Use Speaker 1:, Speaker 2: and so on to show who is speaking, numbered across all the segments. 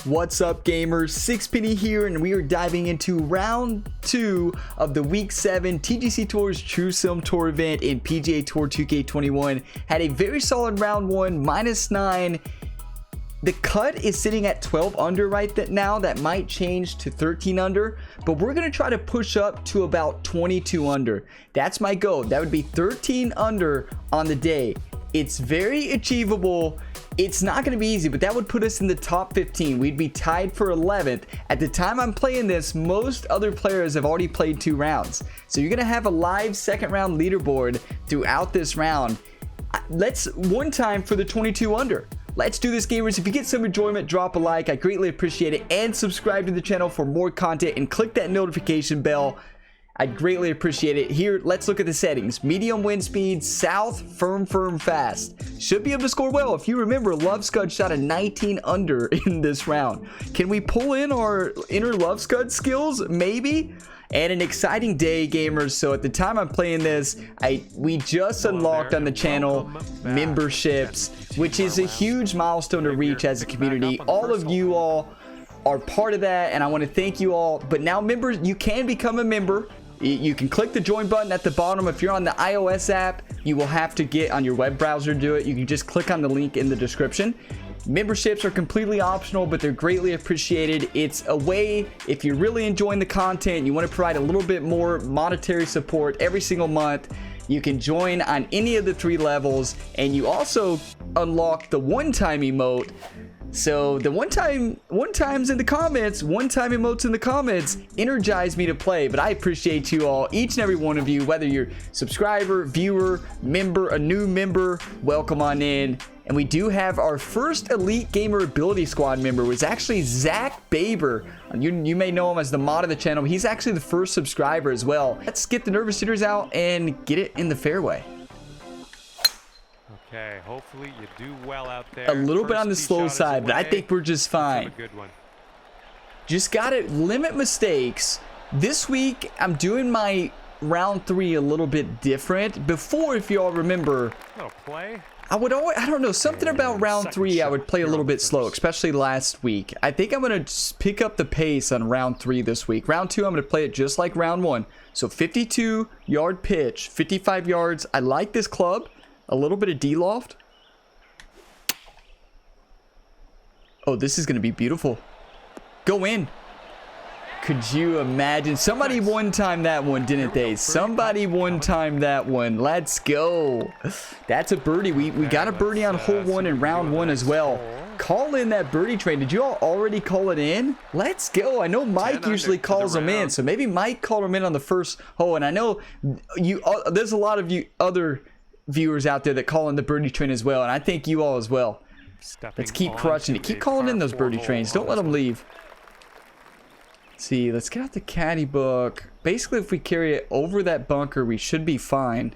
Speaker 1: What's up, gamers? Sixpenny here, and we are diving into round 2 of the week 7 TGC Tours True Sim Tour event in PGA Tour 2K21. Had a very solid round 1, -9. The cut is sitting at 12 under right now. That might change to 13 under, but we're going to try to push up to about 22 under. That's my goal. That would be 13 under on the day. It's very achievable. It's not going to be easy, but that would put us in the top 15. We'd be tied for 11th. At the time I'm playing this, most other players have already played 2 rounds. So you're going to have a live second round leaderboard throughout this round. Let's one time for the 22 under. Let's do this, gamers. If you get some enjoyment, drop a like. I greatly appreciate it. And subscribe to the channel for more content and click that notification bell. I'd greatly appreciate it. Here, let's look at the settings. Medium wind speed, south, firm, fast. Should be able to score well. If you remember, Love Scud shot a 19 under in this round. Can we pull in our inner Love Scud skills? Maybe. And an exciting day, gamers. So at the time I'm playing this, we just unlocked on the channel memberships, which is a huge milestone to reach as a community. All of you all are part of that, and I want to thank you all. But now, members, you can become a member. You can click the join button at the bottom. If you're on the iOS app, you will have to get on your web browser to do it. You can just click on the link in the description. Memberships are completely optional, but they're greatly appreciated. It's a way, if you're really enjoying the content, you want to provide a little bit more monetary support every single month, you can join on any of the 3 levels, and you also unlock the one-time emote. So the one-time emotes in the comments energize me to play. But I appreciate you all, each and every one of you, whether you're subscriber, viewer, member, a new member, welcome on in. And we do have our first Elite Gamer Ability Squad member. It was actually Zach Baber. You may know him as the mod of the channel. He's actually the first subscriber as well. Let's get the nervous hitters out and get it in the fairway.
Speaker 2: Okay, hopefully you do well out there.
Speaker 1: A little bit on the slow side, but I think we're just fine. Just gotta limit mistakes. This week, I'm doing my round 3 a little bit different. Before, if you all remember, I would always, I don't know, something about round 3 I would play a little bit slow, especially last week. I think I'm gonna pick up the pace on round 3 this week. Round 2, I'm gonna play it just like round 1. So 52-yard pitch, 55 yards. I like this club. A little bit of D-loft. Oh, this is going to be beautiful. Go in. Could you imagine? Somebody one-timed that one, didn't they? Somebody one-timed that one. Let's go. That's a birdie. We got a birdie on hole 1 in round 1 as well. Call in that birdie train. Did you all already call it in? Let's go. I know Mike usually calls them in, so maybe Mike called them in on the first hole. And I know there's a lot of you other viewers out there that call in the birdie train as well, and I thank you all as well. Let's keep crushing it. Keep calling in those birdie trains. Don't let them leave. Let's see, let's get out the caddy book. Basically, if we carry it over that bunker, we should be fine.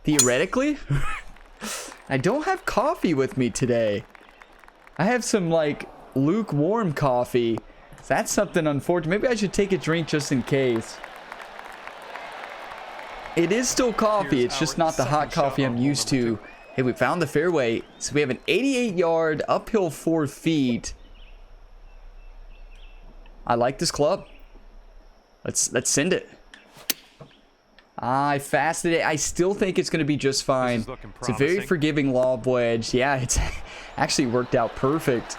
Speaker 1: Theoretically. I don't have coffee with me today. I have some like lukewarm coffee. That's something unfortunate. Maybe I should take a drink just in case. It is still coffee, it's just not the hot coffee I'm used to. Hey, we found the fairway. So we have an 88-yard uphill 4 feet. I like this club. Let's send it. I fasted it. I still think it's going to be just fine. It's a very forgiving lob wedge. Yeah, it's actually worked out perfect.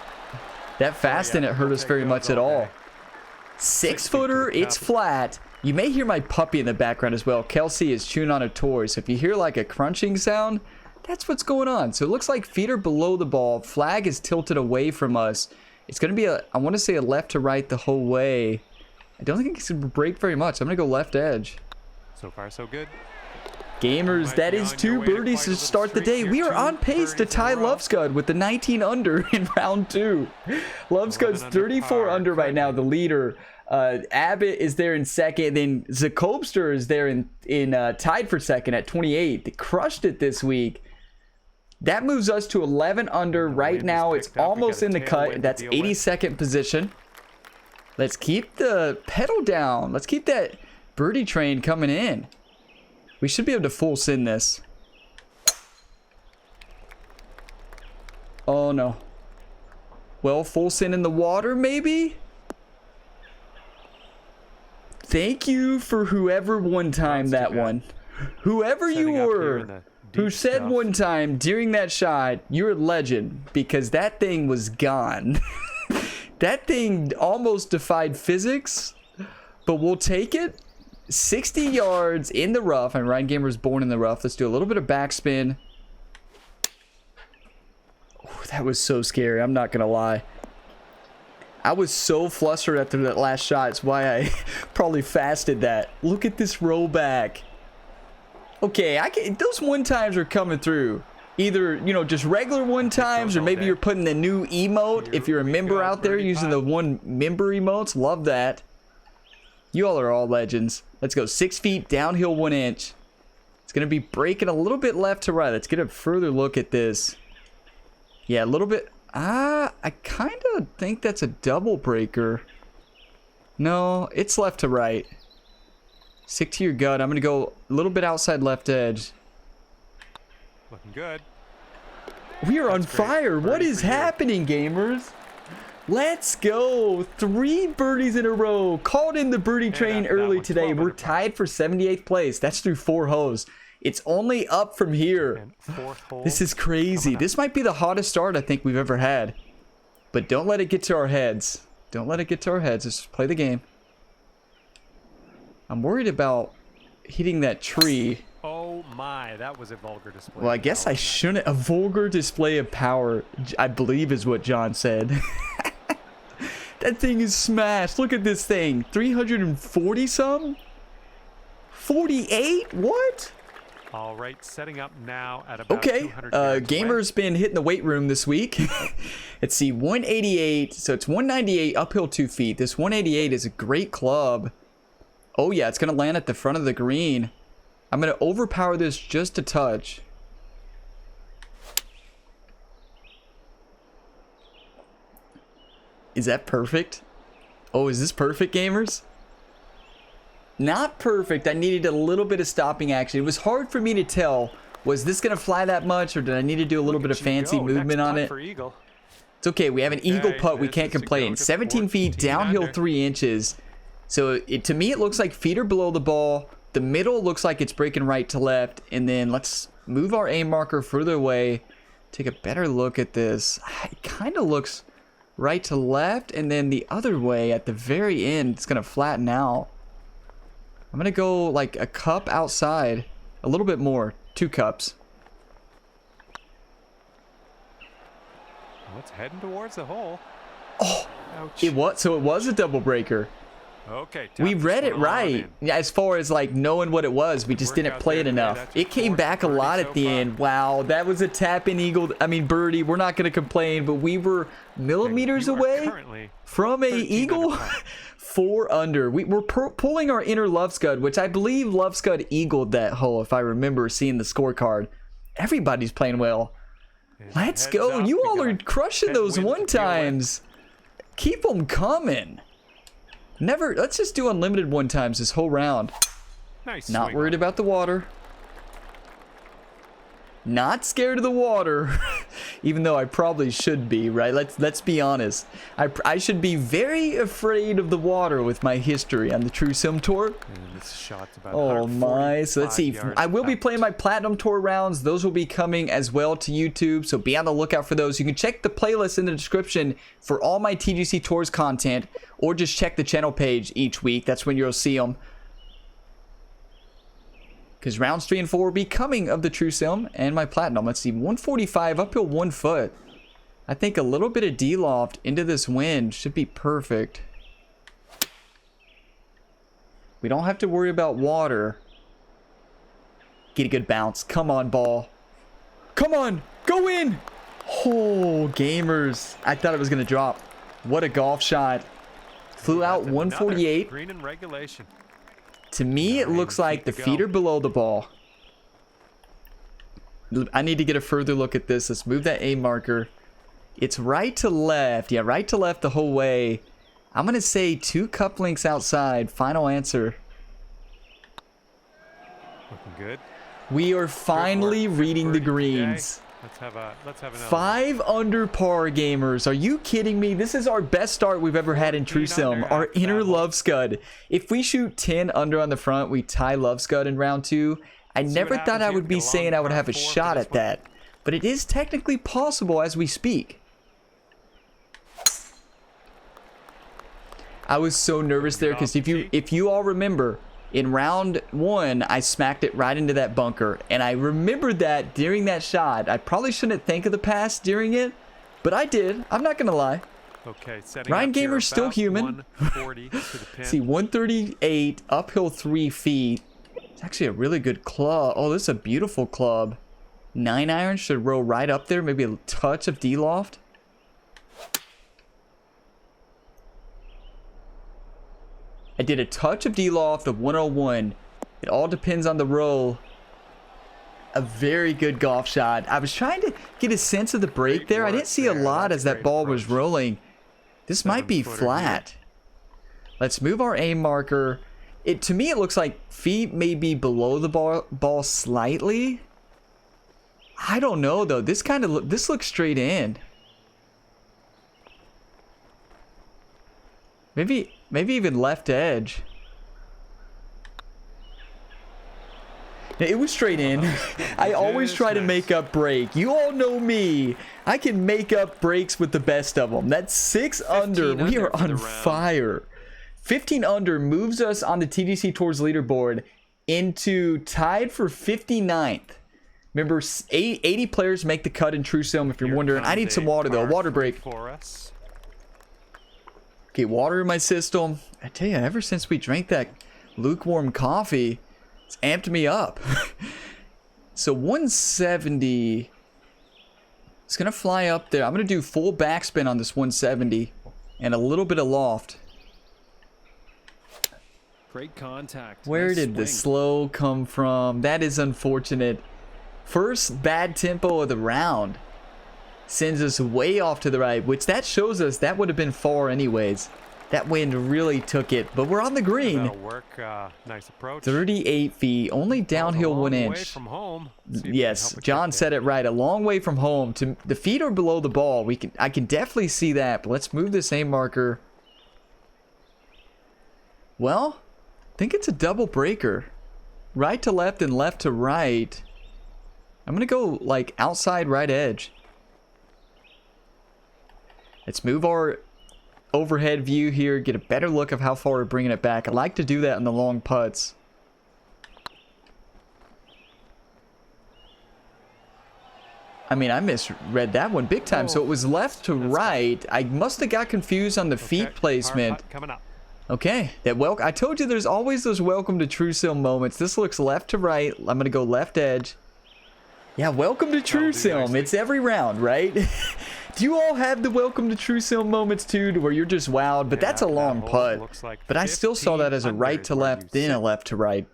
Speaker 1: That fasting it hurt us very much at all. 6-footer, it's flat. You may hear my puppy in the background as well. Kelsey is chewing on a toy. So if you hear like a crunching sound, that's what's going on. So it looks like feet are below the ball. Flag is tilted away from us. It's going to be I want to say a left to right the whole way. I don't think it's going to break very much. I'm going to go left edge.
Speaker 2: So far, so good.
Speaker 1: Gamers, that is 2 birdies to start the day. We are on pace to tie Love Scud with the 19 under in round 2. Love Scud's 34 under right now, the leader. Abbott is there in second. Then Zakobster is there in tied for second at 28. They crushed it this week. That moves us to 11 under right now. It's almost in the cut. That's 82nd position. Let's keep the pedal down. Let's keep that birdie train coming in. We should be able to full send this. Oh, no. Well, full send in the water, maybe? Thank you for whoever one time that one. Whoever you were who said one time during that shot, you're a legend, because that thing was gone. That thing almost defied physics, but we'll take it. 60 yards in the rough, and Ryan Gamer's born in the rough. Let's do a little bit of backspin. Oh, that was so scary. I'm not going to lie. I was so flustered after that last shot. It's why I probably fasted that. Look at this rollback. Okay, those one times are coming through. Either, you know, just regular one times, or maybe you're putting the new emote. If you're a member out there using the one member emotes, love that. You all are all legends. Let's go 6 feet, downhill 1 inch. It's going to be breaking a little bit left to right. Let's get a further look at this. Yeah, a little bit. I kind of think that's a double breaker. No, it's left to right. Stick to your gut. I'm going to go a little bit outside left edge.
Speaker 2: Looking good.
Speaker 1: We are on fire. What is happening, gamers? Let's go. 3 birdies in a row. Called in the birdie train early today. We're tied for 78th place. That's through 4 holes. It's only up from here. This is crazy. This might be the hottest start I think we've ever had. But don't let it get to our heads. Don't let it get to our heads. Just play the game. I'm worried about hitting that tree.
Speaker 2: Oh my, that was a vulgar display.
Speaker 1: Well, I guess I shouldn't. A vulgar display of power, I believe, is what John said. That thing is smashed. Look at this thing. 340 some? 48? What?
Speaker 2: All right, setting up now at about
Speaker 1: okay.
Speaker 2: 200 yards
Speaker 1: Gamer's been hitting the weight room this week. Let's see, 188. So it's 198 uphill 2 feet. This 188 is a great club. Oh yeah, it's gonna land at the front of the green. I'm gonna overpower this just a touch. Is that perfect? Oh, is this perfect, gamers? Not perfect. I needed a little bit of stopping action. It was hard for me to tell. Was this going to fly that much, or did I need to do a little bit of fancy movement on it? It's okay. We have an eagle putt. We can't complain. 17 feet, downhill 3 inches. So to me, it looks like feet are below the ball. The middle looks like it's breaking right to left. And then let's move our aim marker further away. Take a better look at this. It kind of looks right to left, and then the other way at the very end, it's going to flatten out. I'm going to go like a cup outside. A little bit more. 2 cups.
Speaker 2: Well, it's heading towards the hole.
Speaker 1: Oh,
Speaker 2: ouch.
Speaker 1: It was. So it was a double breaker.
Speaker 2: Okay.
Speaker 1: We read it right. Yeah, as far as like knowing what it was, we just didn't play it enough. It came back a lot at the end. Wow, that was a tap-in eagle. I mean, birdie. We're not going to complain, but we were millimeters away from a eagle. 4 under. We're pulling our inner Love Scud, which I believe Love Scud eagled that hole, if I remember seeing the scorecard. Everybody's playing well. Let's go. You all are crushing those one times. Keep them coming. Never. Let's just do unlimited one times this whole round.
Speaker 2: Nice.
Speaker 1: Not worried about the water. Not scared of the water, even though I probably should be, right? Let's be honest. I should be very afraid of the water with my history on the True Sim Tour.
Speaker 2: This shot's about
Speaker 1: oh my! So let's see. I will be playing my Platinum Tour rounds. Those will be coming as well to YouTube, so be on the lookout for those. You can check the playlist in the description for all my TGC Tours content, or just check the channel page each week. That's when you'll see them. Because rounds 3 and 4 will be coming of the True Sim and my Platinum. Let's see, 145 uphill 1 foot. I think a little bit of D-loft into this wind should be perfect. We don't have to worry about water. Get a good bounce. Come on, ball. Come on, go in. Oh, gamers. I thought it was going to drop. What a golf shot. Flew out 148.
Speaker 2: Green in regulation.
Speaker 1: To me, it looks like the feet are below the ball. I need to get a further look at this. Let's move that aim marker. It's right to left. Yeah, right to left the whole way. I'm going to say 2 cup links outside. Final answer.
Speaker 2: Looking good.
Speaker 1: We are finally reading the greens.
Speaker 2: Let's have another.
Speaker 1: 5 under par, gamers. Are you kidding me? This is our best start we've ever had in True Sim. Our inner Love Scud. If we shoot 10 under on the front, we tie Love Scud in round 2. I never thought I would be saying I would have a shot at that. But it is technically possible as we speak. I was so nervous there because if you all remember, in round 1, I smacked it right into that bunker. And I remembered that during that shot. I probably shouldn't think of the pass during it, but I did. I'm not going to lie.
Speaker 2: Okay,
Speaker 1: Ryan Gamer's still human.
Speaker 2: 140 to the pin.
Speaker 1: See, 138, uphill 3 feet. It's actually a really good club. Oh, this is a beautiful club. 9 iron should roll right up there. Maybe a touch of D-loft. I did a touch of D-loft of 101. It all depends on the roll. A very good golf shot. I was trying to get a sense of the break there. I didn't see a lot as that ball was rolling. This might be flat. Let's move our aim marker. To me, it looks like feet may be below the ball slightly. I don't know though. This looks straight in. Maybe even left edge. It was straight in. I always try to make up break. You all know me. I can make up breaks with the best of them. That's 6 under. We are on fire. 15 under moves us on the TGC Tours leaderboard into tied for 59th. Remember, 80 players make the cut in True Sim, if you're wondering. I need some water, though. Water break. Okay, water in my system. I tell you, ever since we drank that lukewarm coffee, it's amped me up. So 170. It's going to fly up there. I'm going to do full backspin on this 170 and a little bit of loft.
Speaker 3: Great contact.
Speaker 1: Where did the slow come from? That is unfortunate. First bad tempo of the round sends us way off to the right, which that shows us that would have been far anyways. That wind really took it, but we're on the green.
Speaker 2: That'll work. Nice approach.
Speaker 1: 38 feet, only downhill 1 inch.
Speaker 2: Way from home.
Speaker 1: Yes, John said it right. A long way from home. The feet are below the ball. I can definitely see that. But let's move this aim marker. Well, I think it's a double breaker. Right to left and left to right. I'm gonna go like outside right edge. Let's move our overhead view here, get a better look of how far we're bringing it back. I like to do that in the long putts. I mean, I misread that one big time. So it was left to right. I must have got confused on the feet placement.
Speaker 2: Coming up.
Speaker 1: Okay, I told you there's always those welcome to True Sim moments. This looks left to right. I'm gonna go left edge. Yeah, welcome to True Sim. It's every round, right? Do you all have the welcome to True Sim moments too, to where you're just wowed? But that's a long putt.
Speaker 2: Like
Speaker 1: but I still saw that as a right to left, then a left to right.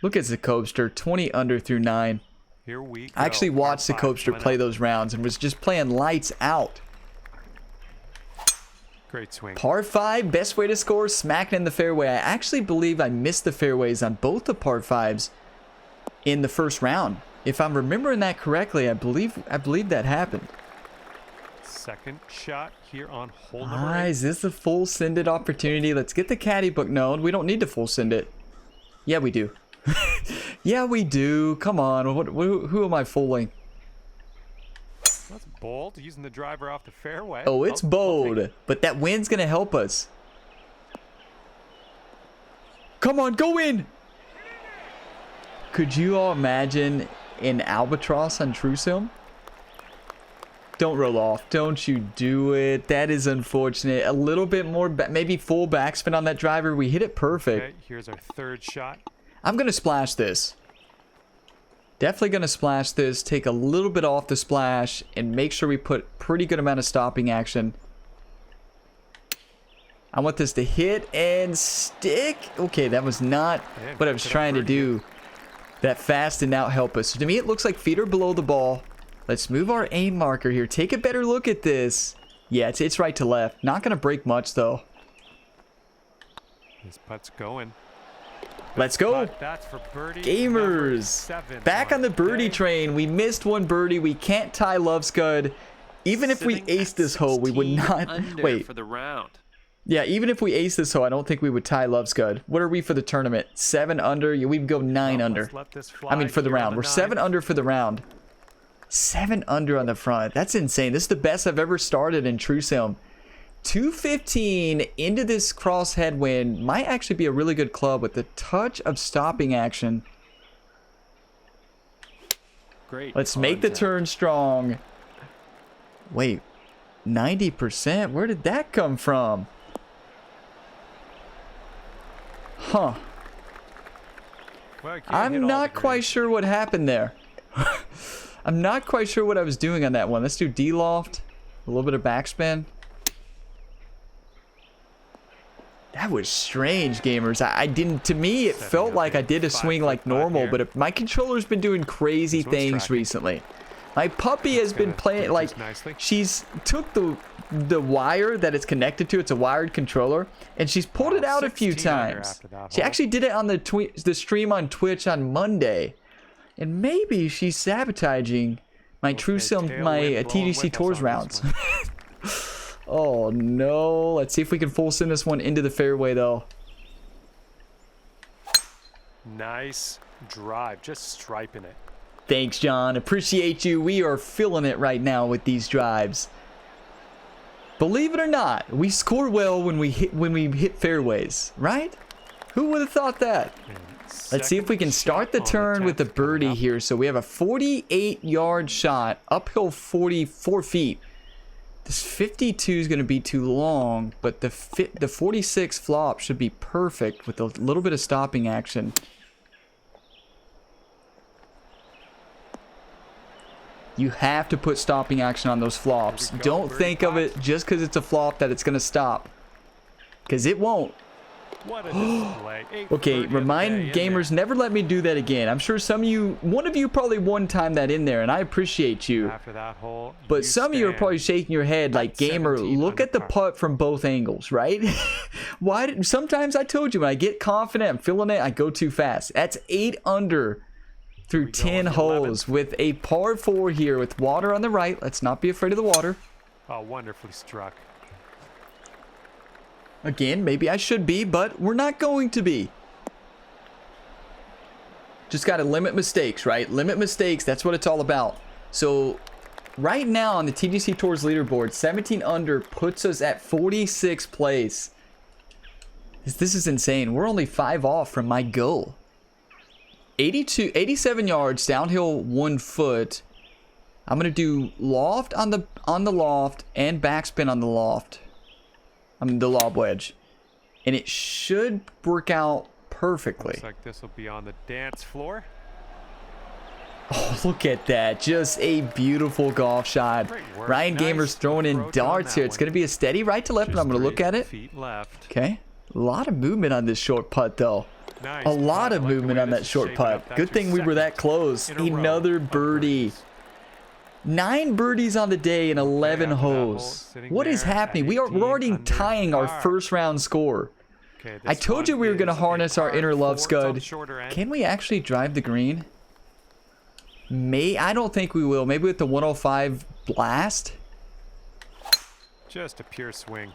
Speaker 1: Look at the Copster, 20 under through 9.
Speaker 2: Here we go.
Speaker 1: I actually watched the Copster play those rounds and was just playing lights out.
Speaker 2: Great swing.
Speaker 1: Par 5, best way to score, smacking in the fairway. I actually believe I missed the fairways on both the par 5s in the first round. If I'm remembering that correctly, I believe that happened.
Speaker 2: Second shot here on hole number 8.
Speaker 1: Is this a full send it opportunity? Let's get the caddy book known. We don't need to full send it. Yeah, we do. Yeah, we do. Come on. Who am I fooling?
Speaker 2: That's bold, using the driver off the fairway.
Speaker 1: Oh, it's bold. But that wind's going to help us. Come on, go in. Could you all imagine an albatross on True Sim? Don't roll off. Don't you do it. That is unfortunate. A little bit more, maybe full backspin on that driver. We hit it perfect.
Speaker 2: Okay, here's our third shot.
Speaker 1: I'm going to splash this. Definitely going to splash this. Take a little bit off the splash and make sure we put pretty good amount of stopping action. I want this to hit and stick. Okay, that was not what I was trying to do. That fast did not help us. So to me, it looks like feet are below the ball. Let's move our aim marker here. Take a better look at this. Yeah, it's right to left. Not going to break much, though.
Speaker 2: This putt's going.
Speaker 1: Let's go.
Speaker 2: That's for birdie
Speaker 1: Gamers.
Speaker 2: 7
Speaker 1: Back on the birdie train. We missed one birdie. We can't tie Love Scud. Even if we
Speaker 3: Sitting
Speaker 1: ace
Speaker 3: at
Speaker 1: this hole, we would
Speaker 3: 16
Speaker 1: not.
Speaker 3: under
Speaker 1: Wait.
Speaker 3: for the round.
Speaker 1: Yeah, even if we ace this hole, I don't think we would tie Love Scud. What are we for the tournament? 7 under? Yeah, we'd go 9 under. I mean, for the round. We're 7 under for the round. 7 under on the front. That's insane. This is the best I've ever started in True Sim. 215 into this cross headwind might actually be a really good club with a touch of stopping action.
Speaker 3: Great.
Speaker 1: Let's make the turn strong. Wait, 90%? Where did that come from? Huh.
Speaker 2: Well, you can't hit
Speaker 1: I'm
Speaker 2: all
Speaker 1: not
Speaker 2: the
Speaker 1: quite
Speaker 2: greens.
Speaker 1: sure what happened there. I'm not quite sure what I was doing on that one. Let's do D-loft. A little bit of backspin. That was strange, gamers. I didn't, to me, it felt like I did a swing like normal, but if, my controller's been doing crazy things recently. My puppy has been playing, like, she's took the wire that it's connected to, it's a wired controller, and she's pulled it out a few times. She actually did it on the stream on Twitch on Monday. And maybe she's sabotaging my True Sim, my TGC Tours rounds. Oh no. Let's see if we can full send this one into the fairway though.
Speaker 2: Nice drive, just striping it.
Speaker 1: Thanks, John. Appreciate you. We are feeling it right now with these drives. Believe it or not, we score well when we hit fairways, right? Who would have thought that? Let's see if we can start the turn with the birdie here. So we have a 48-yard shot, uphill 44 feet. This 52 is going to be too long, but the 46 flop should be perfect with a little bit of stopping action. You have to put stopping action on those flops. Don't think of it just because it's a flop that it's going to stop, because it won't.
Speaker 2: What a display.
Speaker 1: Okay, remind gamers, never let me do that again. I'm sure some of you, one of you probably one time that in there, and I appreciate you.
Speaker 2: After that hole,
Speaker 1: But some of you are probably shaking your head like, gamer, look at the putt from both angles, right? Why? Sometimes I told you, when I get confident, I'm feeling it, I go too fast. That's 8 under through 10 holes with a par 4 here with water on the right. Let's not be afraid of the water.
Speaker 2: Oh, wonderfully struck.
Speaker 1: Again, maybe I should be, but we're not going to be. Just got to limit mistakes, right? Limit mistakes. That's what it's all about. So right now on the TGC Tours leaderboard, 17 under puts us at 46th place. This is insane. We're only 5 off from my goal. 87 yards, downhill 1 foot. I'm going to do loft on the loft and backspin on the loft. The lob wedge, and it should work out perfectly.
Speaker 2: Looks like this will be on the dance floor.
Speaker 1: Oh, look at that. Just a beautiful golf shot. Ryan Gamer's throwing in darts here. It's going to be a steady right to left, and I'm going to look at it. Okay. A lot of movement on this short putt, though. A lot of movement on that short putt. Good thing we were that close. Another birdie. 9 birdies on the day in 11 holes. What is happening? We're already tying our first round score. I told you we were going to harness our inner Love Scud. Can we actually drive the green? I don't think we will. Maybe with the 105 blast.
Speaker 2: Just a pure swing.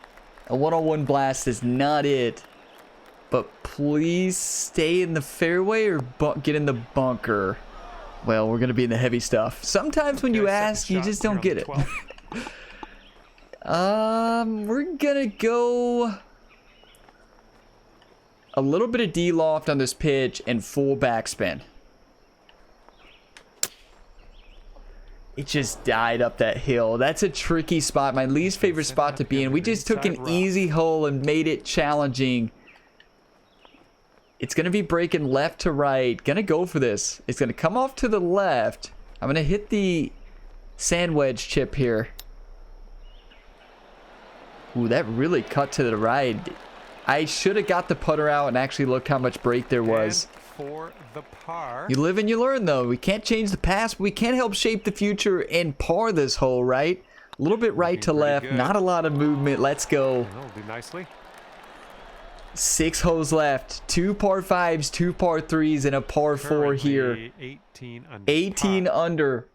Speaker 1: A 101 blast is not it. But please stay in the fairway or get in the bunker. Well, we're going to be in the heavy stuff. Sometimes when you ask, you just don't get it. We're going to go a little bit of D-loft on this pitch and full backspin. It just died up that hill. That's a tricky spot. My least favorite spot to be in. We just took an easy hole and made it challenging. It's going to be breaking left to right. Going to go for this. It's going to come off to the left. I'm going to hit the sand wedge chip here. Ooh, that really cut to the right. I should have got the putter out and actually looked how much break there was.
Speaker 2: For the par.
Speaker 1: You live and you learn, though. We can't change the past, but we can help shape the future and par this hole, right? A little bit right to left. Not a lot of movement. Let's go.
Speaker 2: That'll do nicely.
Speaker 1: 6 holes left. 2 par 5s, 2 par 3s, and a par 4 here.
Speaker 2: Currently 18 under.
Speaker 1: 18 under.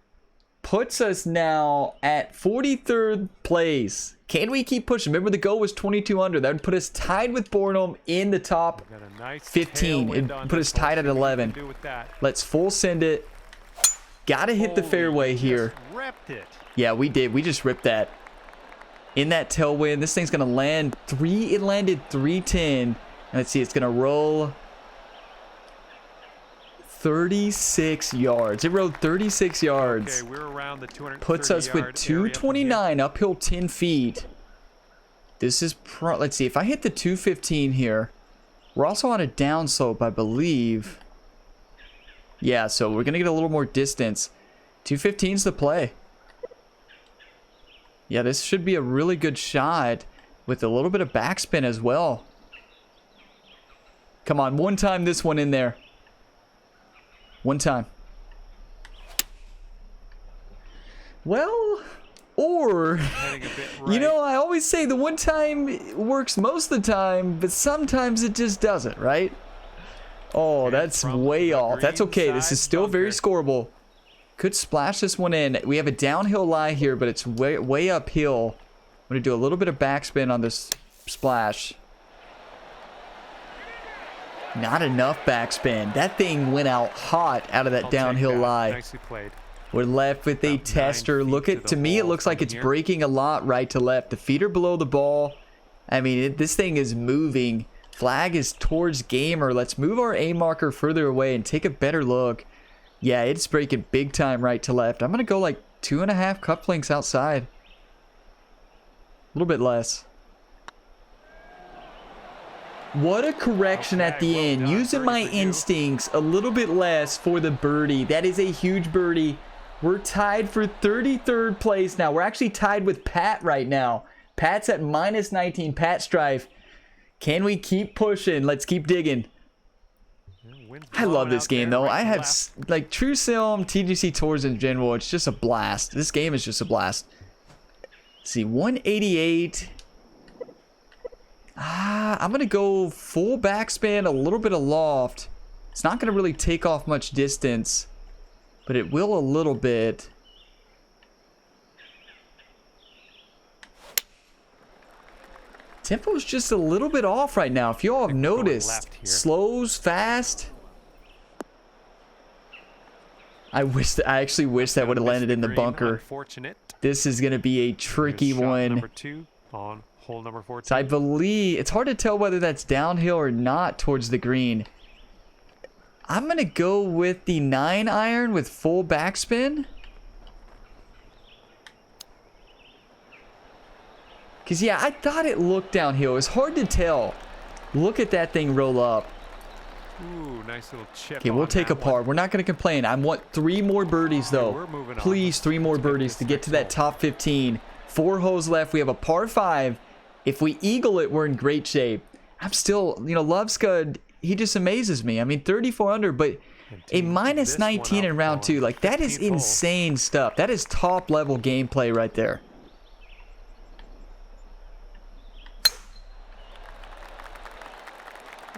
Speaker 1: Puts us now at 43rd place. Can we keep pushing? Remember, the goal was 22 under. That would put us tied with Boredom in the top
Speaker 2: Got a nice
Speaker 1: 15.
Speaker 2: tailwind
Speaker 1: It'd
Speaker 2: on
Speaker 1: put
Speaker 2: this
Speaker 1: us tied
Speaker 2: hole.
Speaker 1: at
Speaker 2: See what you
Speaker 1: 11.
Speaker 2: can do with that.
Speaker 1: Let's full send it. Gotta hit the
Speaker 2: Holy,
Speaker 1: fairway
Speaker 2: you
Speaker 1: here.
Speaker 2: just ripped it.
Speaker 1: Yeah, we did. We just ripped that. In that tailwind, this thing's gonna land 3. It landed 310. Let's see, it's gonna roll 36 yards. It rode 36 yards.
Speaker 2: Okay, we're around the 230
Speaker 1: Puts us with
Speaker 2: yard area from
Speaker 1: 229 uphill 10 feet. This is let's see, if I hit the 215 here, we're also on a downslope, I believe. Yeah, so we're gonna get a little more distance. 215's the play. Yeah, this should be a really good shot with a little bit of backspin as well. Come on, one time this one in there. One time. Well, or,
Speaker 2: Heading a bit right.
Speaker 1: you know, I always say the one time works most of the time, but sometimes it just doesn't, right? Oh,
Speaker 2: And
Speaker 1: that's
Speaker 2: from
Speaker 1: way
Speaker 2: the
Speaker 1: off. That's okay. This
Speaker 2: greenside
Speaker 1: is still very
Speaker 2: bunker.
Speaker 1: scoreable. Could splash this one in. We have a downhill lie here, but it's way uphill. I'm going to do a little bit of backspin on this splash. Not enough backspin. That thing went out hot out of that
Speaker 2: I'll take
Speaker 1: downhill
Speaker 2: that.
Speaker 1: lie.
Speaker 2: Nicely played.
Speaker 1: We're left with a
Speaker 2: About 9
Speaker 1: tester. Look
Speaker 2: feet
Speaker 1: at,
Speaker 2: to
Speaker 1: to
Speaker 2: the
Speaker 1: me, it
Speaker 2: hole
Speaker 1: looks like
Speaker 2: from
Speaker 1: it's
Speaker 2: here.
Speaker 1: breaking a lot right to left. The feet are below the ball. I mean, this thing is moving. Flag is towards gamer. Let's move our A marker further away and take a better look. Yeah, it's breaking big time right to left. I'm going to go like 2.5 cup lengths outside. A little bit less. What a correction at the
Speaker 2: Okay, well
Speaker 1: end.
Speaker 2: done.
Speaker 1: Using
Speaker 2: Birdie
Speaker 1: my
Speaker 2: for you.
Speaker 1: instincts a little bit less for the birdie. That is a huge birdie. We're tied for 33rd place now. We're actually tied with Pat right now. Pat's at minus 19. Pat Strife. Can we keep pushing? Let's keep digging.
Speaker 2: Wind's
Speaker 1: I love
Speaker 2: blowing
Speaker 1: this
Speaker 2: out
Speaker 1: game
Speaker 2: there,
Speaker 1: though.
Speaker 2: right
Speaker 1: I
Speaker 2: to
Speaker 1: have
Speaker 2: left.
Speaker 1: like True Sim, TGC Tours in general. It's just a blast. This game is just a blast. Let's see, 188. I'm gonna go full backspin, a little bit of loft. It's not gonna really take off much distance, but it will a little bit. Tempo's just a little bit off right now. If you all have
Speaker 2: think we're going
Speaker 1: noticed,
Speaker 2: left here.
Speaker 1: slows fast. I actually wish that would have
Speaker 2: Missed
Speaker 1: landed in the
Speaker 2: green.
Speaker 1: bunker.
Speaker 2: Unfortunate.
Speaker 1: This is going to be a tricky
Speaker 2: Here's shot
Speaker 1: one.
Speaker 2: Number 2 on hole number 14.
Speaker 1: So I believe it's hard to tell whether that's downhill or not towards the green. I'm going to go with the 9-iron with full backspin. Because, yeah, I thought it looked downhill. It's hard to tell. Look at that thing roll up.
Speaker 2: Ooh, nice little chip.
Speaker 1: Okay, we'll
Speaker 2: on
Speaker 1: take a
Speaker 2: that
Speaker 1: par.
Speaker 2: one.
Speaker 1: We're not going to complain. I want 3 more birdies, though.
Speaker 2: we're moving on.
Speaker 1: Please, 3 more
Speaker 2: Let's get
Speaker 1: birdies
Speaker 2: this
Speaker 1: to get
Speaker 2: next
Speaker 1: to that
Speaker 2: hole.
Speaker 1: top 15. 4 holes left. We have a par 5. If we eagle it, we're in great shape. I'm still, you know, Love Scud, he just amazes me. I mean, 34 under, but a
Speaker 2: team
Speaker 1: minus
Speaker 2: this one
Speaker 1: 19 in
Speaker 2: up
Speaker 1: round
Speaker 2: on
Speaker 1: 2. Like, that is
Speaker 2: 15th hole.
Speaker 1: insane stuff. That is top-level gameplay right there.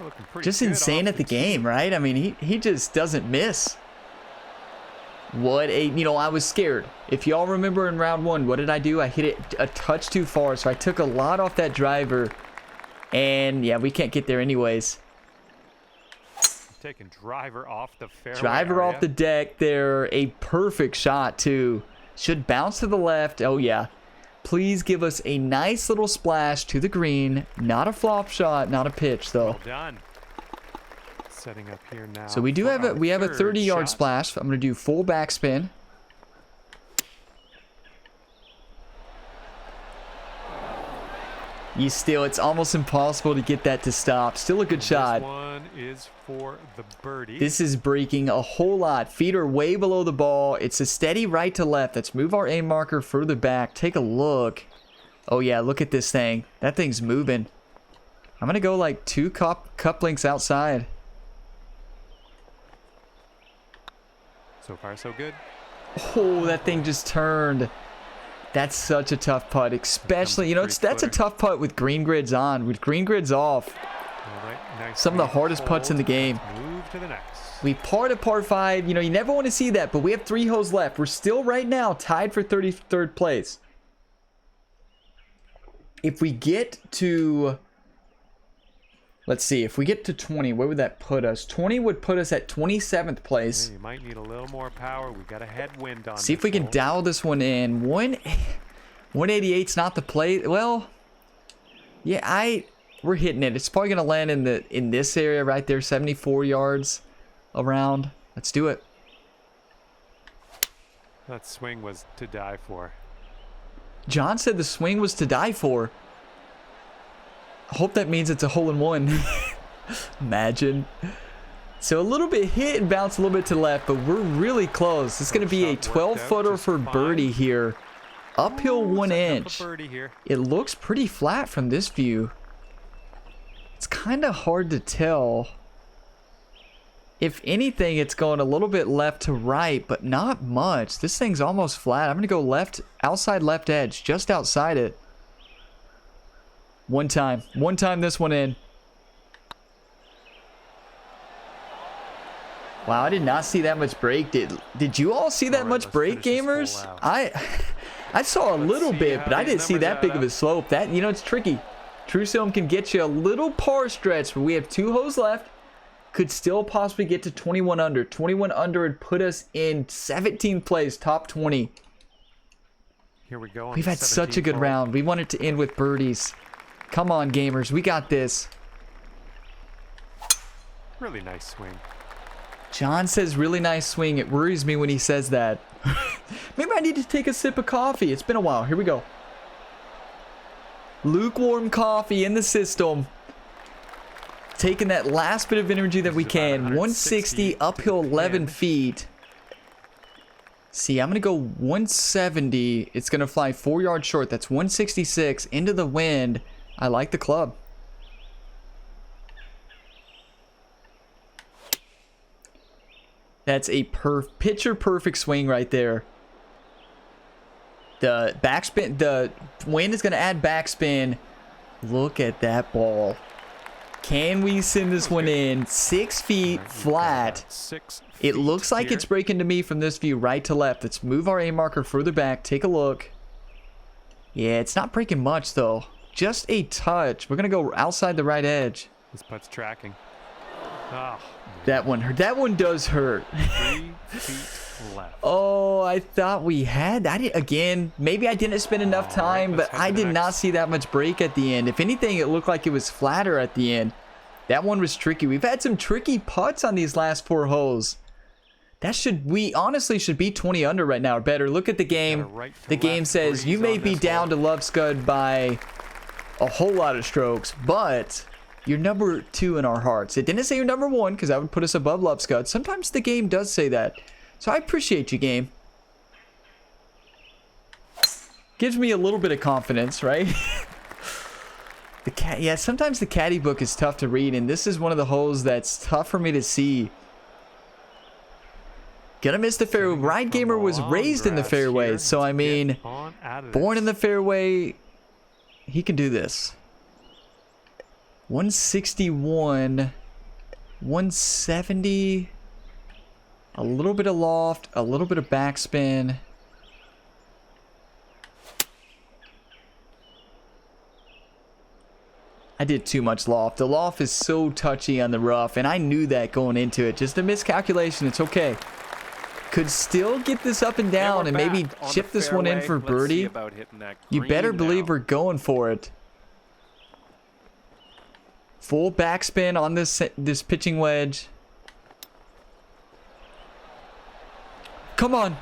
Speaker 2: Looking pretty
Speaker 1: Just
Speaker 2: good
Speaker 1: insane
Speaker 2: off
Speaker 1: at the game, right? I mean, he just doesn't miss. What a, you know, I was scared. If y'all remember in round 1, what did I do? I hit it a touch too far, so I took a lot off that driver. And, yeah, we can't get there anyways.
Speaker 2: Taking driver off the fairway
Speaker 1: Driver
Speaker 2: area.
Speaker 1: off the deck there. A perfect shot, too. Should bounce to the left. Oh, yeah. Please give us a nice little splash to the green. Not a flop shot, not a pitch, though.
Speaker 2: Well done. Setting up here now.
Speaker 1: So we do
Speaker 2: for
Speaker 1: have a
Speaker 2: our
Speaker 1: 30-yard
Speaker 2: shot.
Speaker 1: splash. I'm going to do full backspin. It's almost impossible to get that to stop. Still a good shot.
Speaker 2: This one is for the birdie.
Speaker 1: This is breaking a whole lot. Feet are way below the ball. It's a steady right to left. Let's move our aim marker further back. Take a look. Oh, yeah, look at this thing. That thing's moving. I'm going to go like 2 cup lengths outside.
Speaker 2: So far, so good.
Speaker 1: Oh, that thing just turned. That's such a tough putt, especially, you know, that's a tough putt with green grids on. With green grids off,
Speaker 2: Nice
Speaker 1: some of the
Speaker 2: lead
Speaker 1: hardest putts in the
Speaker 2: hold.
Speaker 1: game.
Speaker 2: Let's move to the next.
Speaker 1: We parred a par 5. You know, you never want to see that, but we have 3 holes left. We're still right now tied for 33rd place. If we get to... Let's see. If we get to 20, where would that put us? 20 would put us at 27th place.
Speaker 2: Yeah, you might need a little more power. We got a headwind on.
Speaker 1: See if we can
Speaker 2: hole.
Speaker 1: dial this one in. 188's not the play. Well, yeah, we're hitting it. It's probably gonna land in this area right there, 74 yards around. Let's do it.
Speaker 2: That swing was to die for.
Speaker 1: John said the swing was to die for. I hope that means it's a hole-in-one. Imagine. So a little bit hit and bounce a little bit to the left, but we're really close. It's going to be a 12-footer for birdie here. Uphill 1 inch. It looks pretty flat from this view. It's kind of hard to tell. If anything, it's going a little bit left to right, but not much. This thing's almost flat. I'm going to go left, outside left edge, just outside it. One time this one in. Wow, I did not see that much break. Did you all see that much break, gamers? I saw a little bit, but I didn't see that big of a slope. That, you know, it's tricky. True Sim can get you a little par stretch, but we have 2 holes left. Could still possibly get to 21 under. 21 under would put us in 17th place, top 20.
Speaker 2: Here we go.
Speaker 1: We've had such a good round. We want it to end with birdies. Come on, gamers. We got this.
Speaker 2: Really nice swing.
Speaker 1: John says really nice swing. It worries me when he says that. Maybe I need to take a sip of coffee. It's been a while. Here we go. Lukewarm coffee in the system. Taking that last bit of energy that we can. 160 uphill 11 feet. See, I'm going to go 170. It's going to fly 4 yards short. That's 166 into the wind. I like the club. That's a picture perfect swing right there. The backspin, the wind is going to add backspin. Look at that ball. Can we send this one in? 6 feet flat.
Speaker 2: 6 feet
Speaker 1: It looks like
Speaker 2: here.
Speaker 1: it's breaking to me from this view, right to left. Let's move our aim marker further back. Take a look. Yeah, it's not breaking much though. Just a touch. We're gonna go outside the right edge.
Speaker 2: This putt's tracking. Ah,
Speaker 1: That one does hurt.
Speaker 2: 3 feet left.
Speaker 1: Oh, I thought we had. Maybe I didn't spend enough time,
Speaker 2: let's
Speaker 1: but
Speaker 2: head
Speaker 1: I
Speaker 2: to the
Speaker 1: did not
Speaker 2: next.
Speaker 1: see that much break at the end. If anything, it looked like it was flatter at the end. That one was tricky. We've had some tricky putts on these last 4 holes. We honestly should be 20 under right now or better. Look at the game.
Speaker 2: right to
Speaker 1: The game
Speaker 2: left
Speaker 1: says you
Speaker 2: breeze
Speaker 1: may
Speaker 2: on
Speaker 1: be
Speaker 2: this
Speaker 1: down
Speaker 2: hole.
Speaker 1: to Love Scud by a whole lot of strokes, but you're number 2 in our hearts. It didn't say you're number 1 because that would put us above Love Scud. Sometimes the game does say that. So I appreciate you, game. Gives me a little bit of confidence, right? Yeah, sometimes the caddy book is tough to read, and this is one of the holes that's tough for me to see. Gonna miss the fairway. Ride Gamer was raised in the fairway, so I mean, born in the fairway, he can do this. 161, 170, a little bit of loft, a little bit of backspin. I did too much loft. The loft is so touchy on the rough, and I knew that going into it. Just a miscalculation. It's okay. Could still get this up and down and maybe chip this one in for birdie. You better believe we're going for it. Full backspin on this pitching wedge. Come on.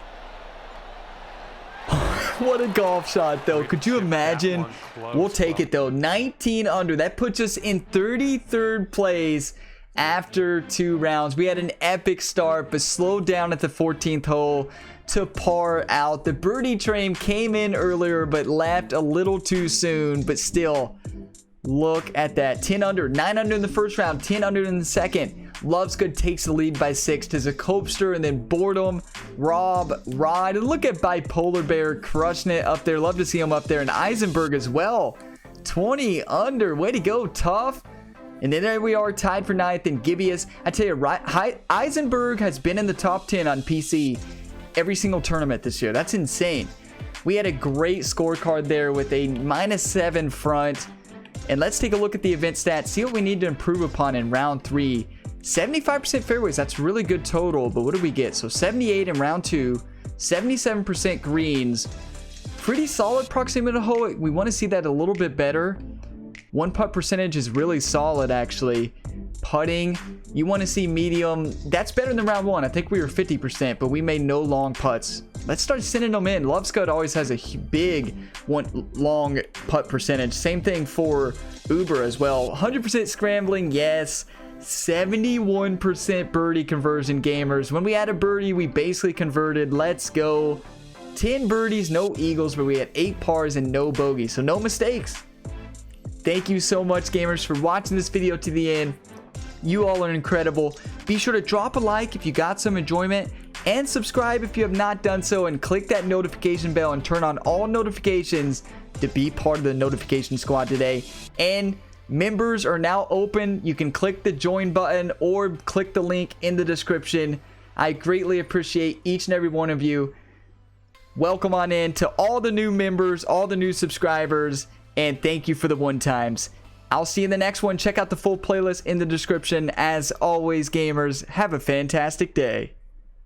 Speaker 1: What a golf shot, though. Could you imagine? We'll take it, though. 19 under. That puts us in 33rd place after 2 rounds. We had an epic start, but slowed down at the 14th hole to par out. The birdie train came in earlier, but left a little too soon. But still, look at that. 10 under. 9 under in the first round. 10 under in the second. Love's Good takes the lead by 6 to Zakopster, and then Boredom, Rob, Rod, and look at Bipolar Bear crushing it up there. Love to see him up there, and Eisenberg as well. 20 under. Way to go, Tough. And then there we are, tied for 9th in Gibeus. I tell you, Eisenberg has been in the top 10 on PC every single tournament this year. That's insane. We had a great scorecard there with a -7 front. And let's take a look at the event stats, see what we need to improve upon in round 3. 75% fairways, that's really good total, but what did we get? So 78 in round 2, 77% greens. Pretty solid proximity to hole. We want to see that a little bit better. One putt percentage is really solid, actually. Putting, you want to see medium. That's better than round 1. I think we were 50%, but we made no long putts. Let's start sending them in. Love Scud always has a big long putt percentage. Same thing for Uber as well. 100% scrambling, yes. 71% birdie conversion, gamers. When we had a birdie, we basically converted. Let's go. 10 birdies, no eagles, but we had 8 pars and no bogeys, so no mistakes. Thank you so much, gamers, for watching this video to the end. You all are incredible. Be sure to drop a like if you got some enjoyment, and subscribe if you have not done so, and click that notification bell and turn on all notifications to be part of the notification squad today. And members are now open. You can click the join button or click the link in the description. I greatly appreciate each and every one of you. Welcome on in to all the new members, all the new subscribers, and thank you for the one times. I'll see you in the next one. Check out the full playlist in the description. As always, gamers, have a fantastic day.